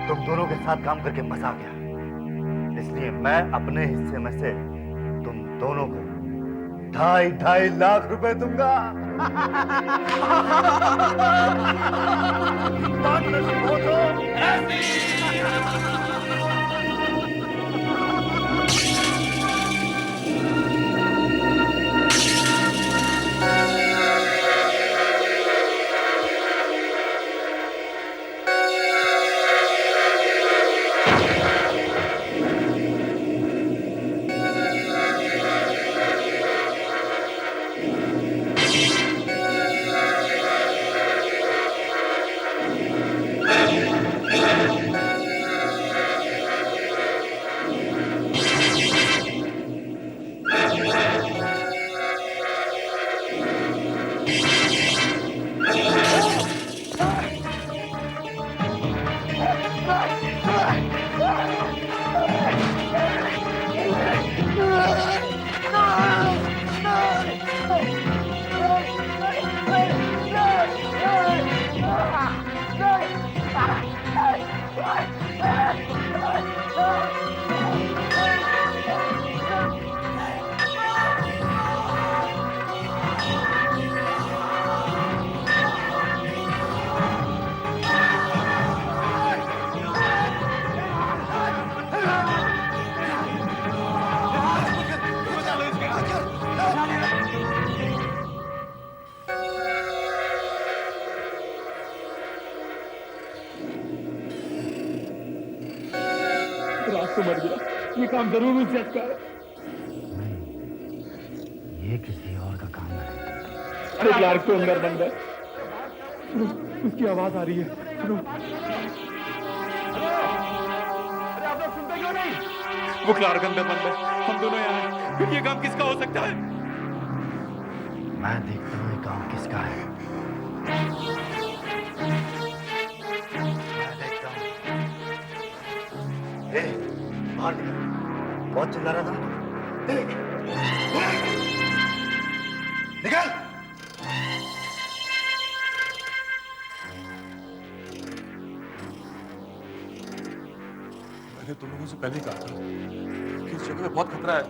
तुम दोनों के साथ काम करके मजा आ गया, इसलिए मैं अपने हिस्से में से तुम दोनों को 2.5 लाख रुपए दूंगा। पार्टनरशिप हो तो ऐसी। राज तो मर गया, ये काम जरूर उस जज का है। ये किसी और का काम है। अरे क्लार्क तो अंदर बंद है। सुनो, उसकी आवाज आ रही है। सुनो। अरे आप लोग सुनते क्यों नहीं? वो क्लार्क अंदर बंद है, हम दोनों यहाँ हैं। फिर ये काम किसका हो सकता है? मैं देखता हूँ ये काम किसका है। बाहर निकल, बहुत चिल्ला रहा था। देख, निकल। मैंने तुम लोगों से पहले ही कहा था कि इस जगह में बहुत खतरा है,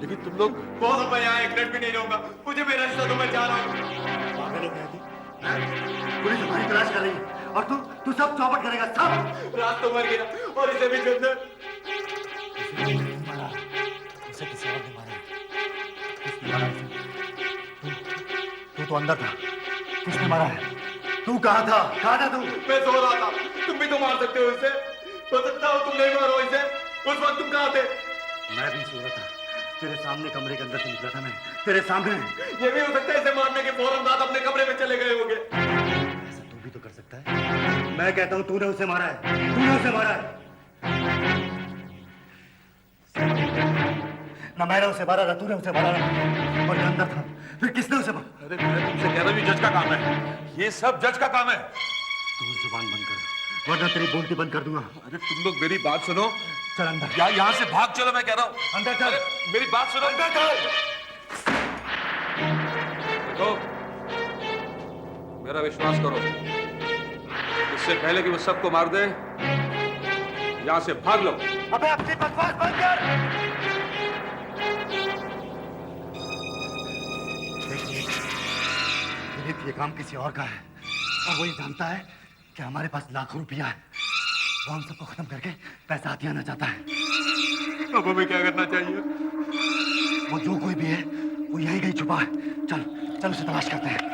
लेकिन तुम लोग बहुत मैं यहाँ 1 मिनट भी नहीं रहूंगा। मुझे मेरा हिस्सा तो मैं जा रहा हूँ। पुलिस हमारी तलाश कर रही है और तू सब चौपट करेगा सब। राज तो मर गया और इसे भी चुन उसे किसी और ने मारा। किसने मारा उसे? तू तो अंदर था। किसने मारा है? तू कहाँ था? कहाँ था तू? मैं सो रहा था। तुम भी तो मार सकते हो इसे। हो सकता हो तुम नहीं मारो इसे। उस वक्त तुम कहाँ थे? मैं भी सो रहा था। तेरे सामने कमरे के अंदर से निकला था मैं। तेरे सामने। ये भी हो सकता है इसे मारने के फौरन बाद अपने कमरे में चले गए होंगे। ऐसा तू भी तो कर सकता है। मैं कहता हूँ तूने उसे मारा है। तूने उसे मारा है। ना मैंने उसे मारा ना तूने उसे मारा और ये अंदर था। फिर किसने उसे मारा? अरे मैं तुमसे कह रहा हूँ, ये जज का काम है। ये सब जज का काम है। तू जुबान बंद कर, वरना तेरी बोलती बंद कर दूंगा। अरे तुम लोग मेरी बात सुनो। चल अंदर। यहाँ से भाग चलो, मैं कह रहा हूँ। अंदर चल। मेरी बात सुनो। अंदर चल। देखो, मेरा विश्वास करो, इससे पहले कि वो सबको मार दे, यहाँ से भाग लो। अबे अपनी बकवास बंद कर। दिलीप, ये काम किसी और का है और वो ये जानता है कि हमारे पास लाखों रुपया है। वो हम सबको खत्म करके पैसा हाथ आना चाहता है। अब हमें क्या करना चाहिए? वो जो कोई भी है वो यहीं कहीं छुपा है। चल चल उसे तलाश करते हैं।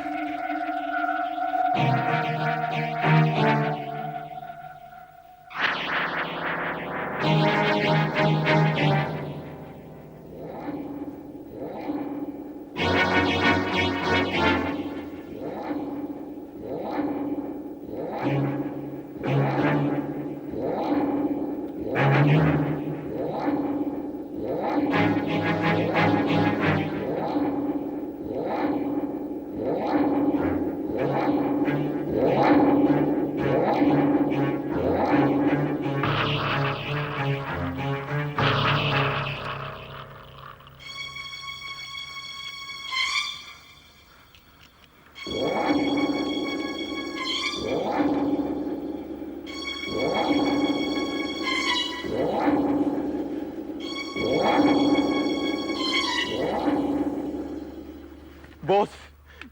बॉस,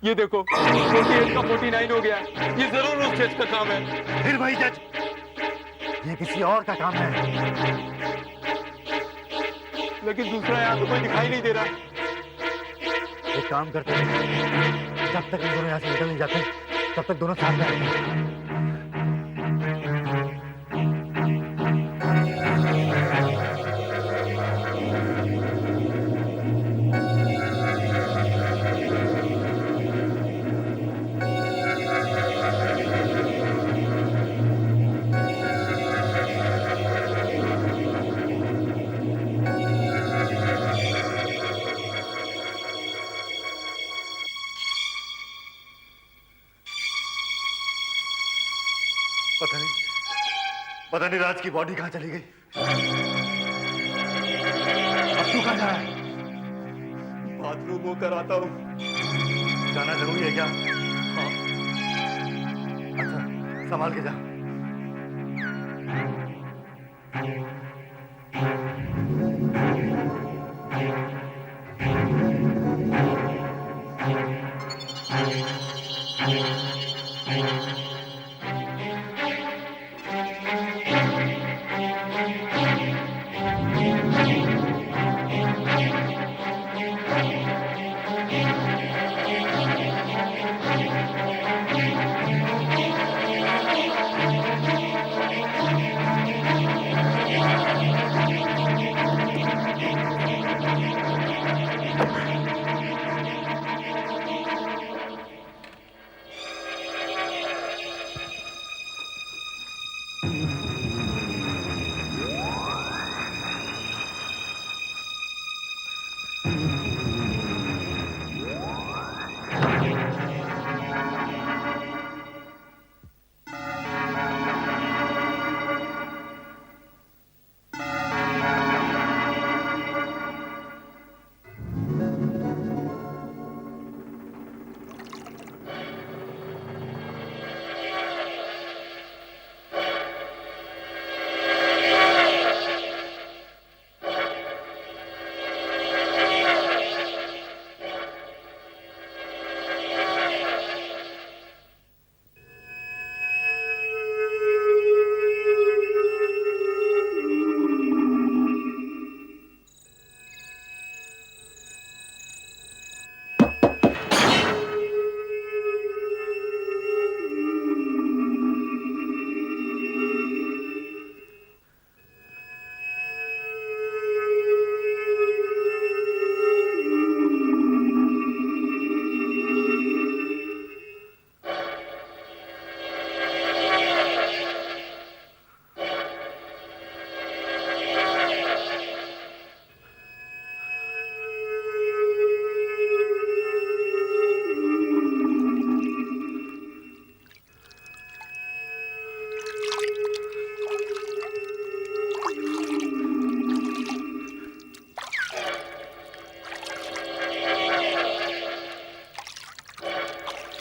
ये देखो 48 का 49 हो गया। ये जरूर उस जज का काम है। फिर वही जज, ये किसी और का काम है। लेकिन दूसरा यहाँ तो कोई दिखाई नहीं दे रहा। एक काम करते हैं, जब तक इन दोनों यहाँ से निकल नहीं जाते तब तक दोनों साथ में रहते हैं। पता नहीं राज की बॉडी कहां चली गई। अब तू कहां जा रहा है? बाथरूम होकर आता हूँ। जाना जरूरी है क्या? हाँ। अच्छा, संभाल के जा।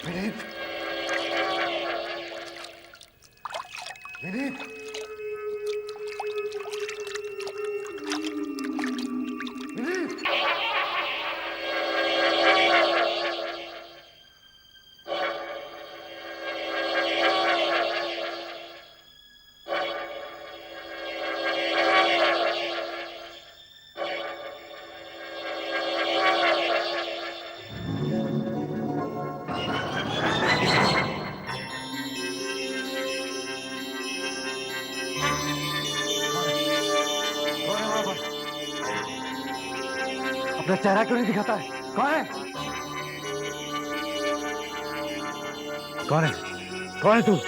विनीत, विनीत, अपना चेहरा क्यों नहीं दिखाता है? कौन है? कौन है? कौन है तू?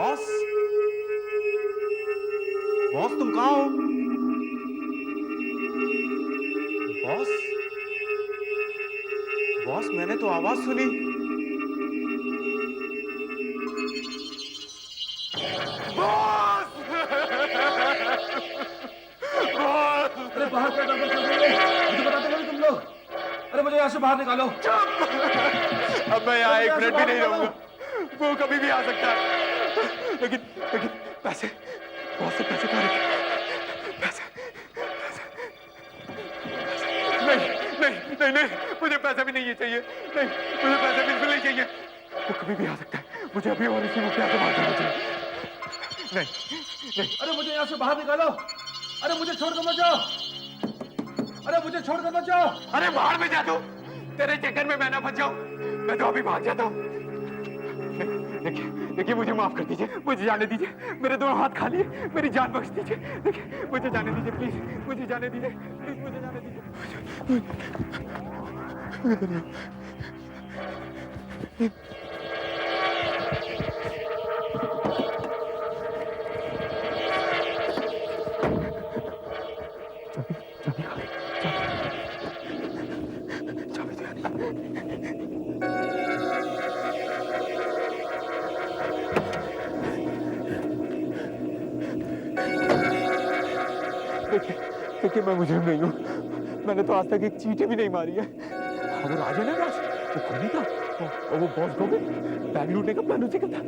बॉस, बॉस तुम कहाँ हो? बॉस, बॉस मैंने तो आवाज सुनी। बॉस! बॉस! अरे बाहर क्या गड़बड़ चल रही है? मुझे बताते नहीं तुम लोग। अरे मुझे यहाँ से बाहर निकालो। अब मैं यहाँ एक मिनट भी नहीं रहूंगा। वो कभी भी आ सकता है। लेकिन लेकिन पैसे, बहुत से पैसे कहाँ रखे? पैसे, पैसे, नहीं नहीं नहीं नहीं, मुझे पैसा भी नहीं चाहिए। नहीं, मुझे पैसा बिल्कुल नहीं चाहिए। वो कभी भी आ सकता है। मुझे अभी और इसी मुखिया से बात करना चाहिए। नहीं नहीं, अरे मुझे यहाँ से बाहर निकालो। अरे मुझे छोड़कर मत जाओ। अरे मुझे छोड़कर मत जाओ। अरे बाहर में जा तू। तेरे चक्कर में मैं ना फंस जाऊं। मैं तो अभी भाग जाता हूँ। देखिए देखिए, मुझे माफ कर दीजिए, मुझे जाने दीजिए। मेरे दोनों हाथ खाली है, मेरी जान बख्श दीजिए। देखिए मुझे जाने दीजिए प्लीज, मुझे जाने दीजिए प्लीज, मुझे जाने दीजिए। चाबी तो यानी देखिए देखिए, मैं मुजरिम नहीं हूँ। मैंने तो आज तक एक चींटी भी नहीं मारी है। हाँ, वो राजा ना राज, वो कौन था? और वो बॉस गोविंद, बैंक लूटने का प्लान उसी का था।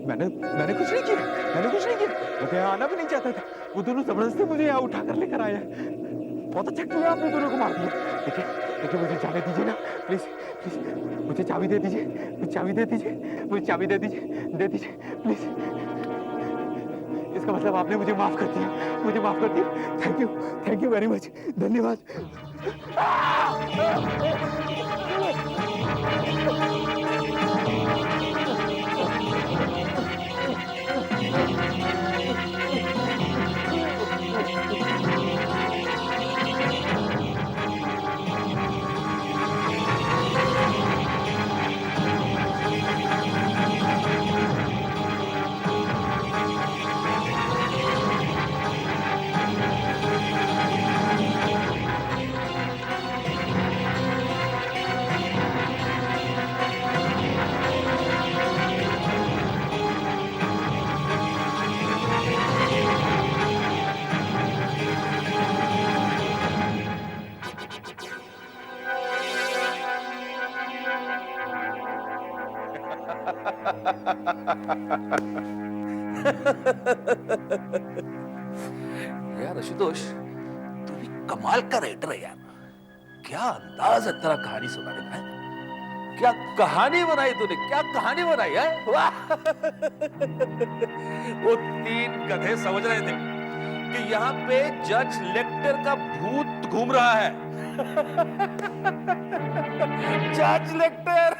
मैंने कुछ नहीं किया, मैंने कुछ नहीं किया। मैं तो यहाँ आना भी नहीं चाहता था। वो दोनों जबरदस्ती मुझे यहाँ उठा कर लेकर आया। बहुत अच्छा किया आपने दोनों को मार दिया। देखिए देखिए, मुझे जाने दीजिए ना प्लीज प्लीज। मुझे चाबी दे दीजिए, मुझे चाबी दे दीजिए, मुझे चाबी दे दीजिए, दे दीजिए प्लीज। इसका मतलब आपने मुझे माफ कर दिया, मुझे माफ कर दिया। थैंक यू वेरी मच, धन्यवाद। यार आशुतोष, तू भी कमाल का राइटर है यार। क्या अंदाज है तेरा कहानी सुनाने का है। क्या कहानी बनाई तूने, क्या कहानी बनाई है। वाह। वो तीन गधे समझ रहे थे कि यहाँ पे जज लेक्टर का भूत घूम रहा है। जज लेक्टर।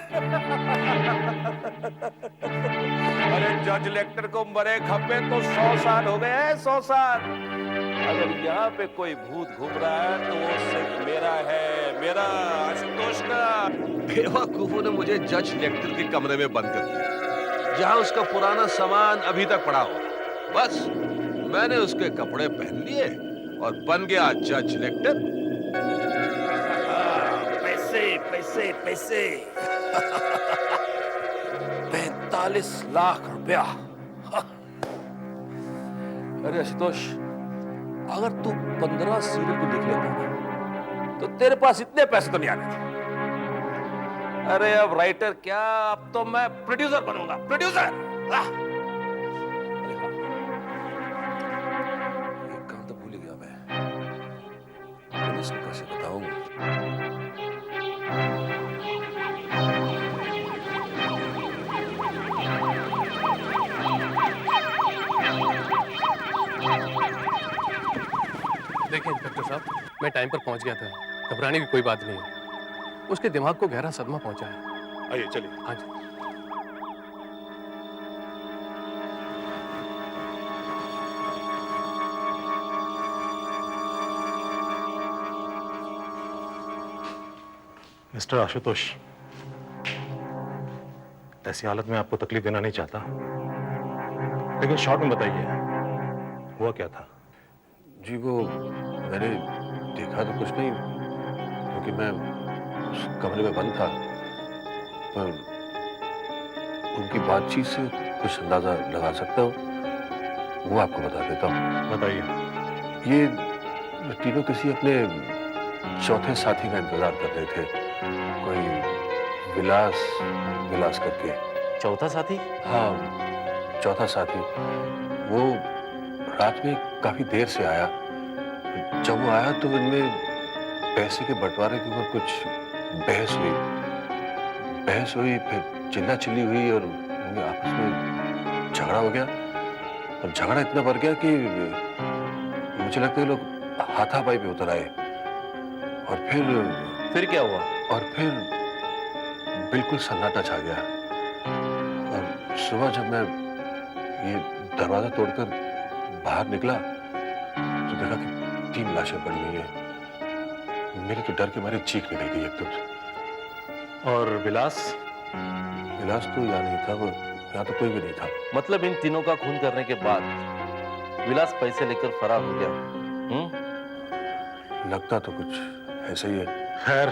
अरे जज लेक्टर को मरे खपे तो 100 साल हो गए हैं, 100 साल। अगर यहाँ पे कोई भूत घूम रहा है तो वो सिर्फ मेरा है, मेरा आशुतोष का। बेवकूफों ने मुझे जज लेक्टर के कमरे में बंद कर दिया, जहां उसका पुराना सामान अभी तक पड़ा हुआ। बस मैंने उसके कपड़े पहन लिए और बन गया जज लेक्टर। पैसे पैसे पैसे। 45 लाख रुपया। अरे आशुतोष, अगर तू 15 सीरियल को देख लेता ना, तो तेरे पास इतने पैसे तो नहीं आने थे। अरे अब राइटर क्या, अब तो मैं प्रोड्यूसर बनूंगा, प्रोड्यूसर। अरे हाँ, एक काम तो भूल ही गया मैं। पुलिस को कैसे बताऊं? देखिए इंस्पेक्टर साहब, मैं टाइम पर पहुंच गया था। घबराने की कोई बात नहीं है। उसके दिमाग को गहरा सदमा पहुंचा है। आइए चलिए। हाँ जी। मिस्टर आशुतोष, ऐसी हालत में आपको तकलीफ देना नहीं चाहता, लेकिन शॉर्ट में बताइए, हुआ क्या था? जी वो मैंने देखा तो कुछ नहीं, क्योंकि मैं उस कमरे में बंद था, पर उनकी बातचीत से कुछ अंदाजा लगा सकता हूँ, वो आपको बता देता हूँ। बताइए। ये तीनों किसी अपने चौथे साथी का इंतजार कर रहे थे, कोई विलास करके। चौथा साथी? हाँ, चौथा साथी। वो रात में काफी देर से आया। जब वो आया तो इनमें पैसे के बंटवारे के ऊपर कुछ बहस हुई, फिर चिल्ला चिल्ली हुई और उनके आपस में झगड़ा हो गया। और झगड़ा इतना बढ़ गया कि मुझे लगता है लोग हाथापाई पे उतर आए। और फिर क्या हुआ? और फिर बिल्कुल सन्नाटा छा गया। और सुबह जब मैं ये दरवाजा तोड़कर बाहर निकला तो देखा कि 3 लाशें पड़ी हुई हैं। मेरे तो डर के मारे चीख निकल गई एकदम से। और विलास? विलास तो यहाँ नहीं था, वो यहाँ तो कोई भी नहीं था। मतलब इन तीनों का खून करने के बाद विलास पैसे लेकर फरार हो गया? लगता तो कुछ ऐसे ही है। खैर,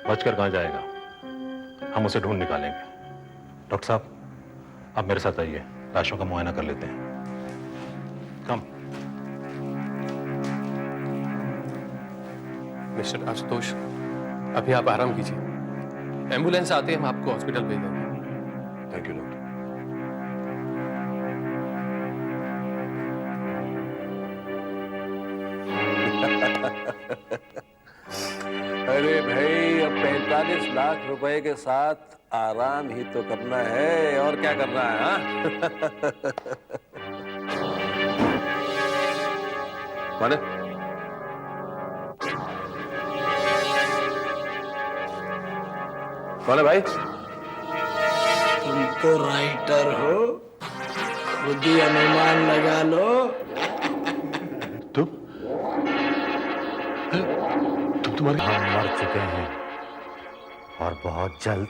बचकर कहाँ जाएगा, हम उसे ढूंढ निकालेंगे। डॉक्टर साहब, आप मेरे साथ आइए, लाशों का मुआयना कर लेते हैं। कम। मिस्टर आशुतोष, अभी आप आराम कीजिए, एम्बुलेंस आते ही हम आपको हॉस्पिटल भेज देंगे। Thank you doctor. अरे भाई, अब 45 लाख रुपए के साथ आराम ही तो करना है, और क्या करना है? हाँ? कौन है? कौन है भाई? तुम तो राइटर हो, खुद ही अनुमान लगा लो। तुम मर हम मर चुके हैं और बहुत जल्द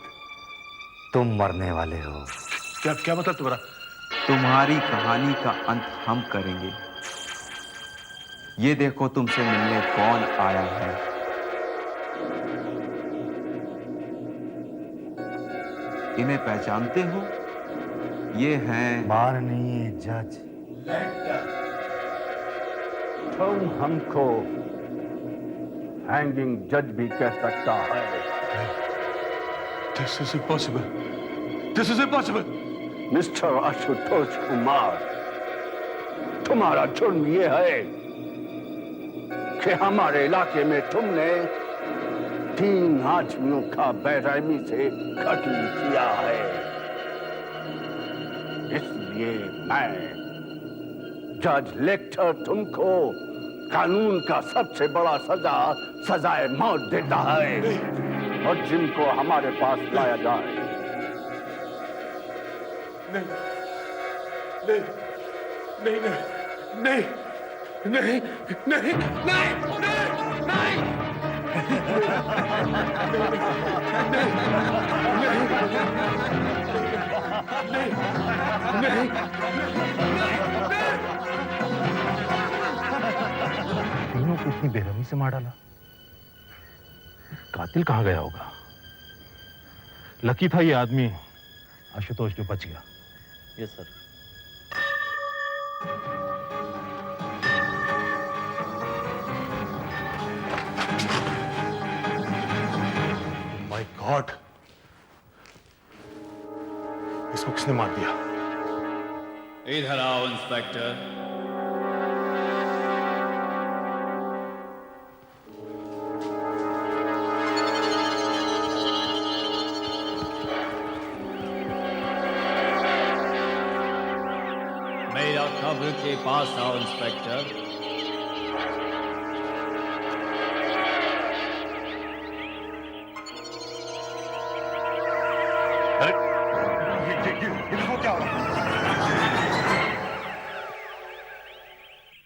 तुम मरने वाले हो। क्या मतलब तुम्हारा? तुम्हारी कहानी का अंत हम करेंगे। ये देखो तुमसे मिलने कौन आया है। इन्हें पहचानते हो? ये हैं माननीय जज। तुम हमको हैंगिंग जज भी कह सकता है। This is impossible. This is impossible. Mister Ashutosh Kumar, तुम्हारा जुर्म ये है कि हमारे इलाके में तुमने 3 आदमियों का बेरहमी से कत्ल किया है। इसलिए मैं जज लेक्टर तुमको कानून का सबसे बड़ा सजाए मौत देता है, और जिनको हमारे पास लाया जाए। तीनों को इतनी बेरहमी से मार डाला। कातिल कहाँ गया होगा? लकी था ये आदमी आशुतोष जो बच गया। Yes sir. माय गॉड, इसको किसने मार दिया? इधर आओ इंस्पेक्टर। मेरा कब्र के पास आओ इंस्पेक्टर। ये वो क्या हो रहा है?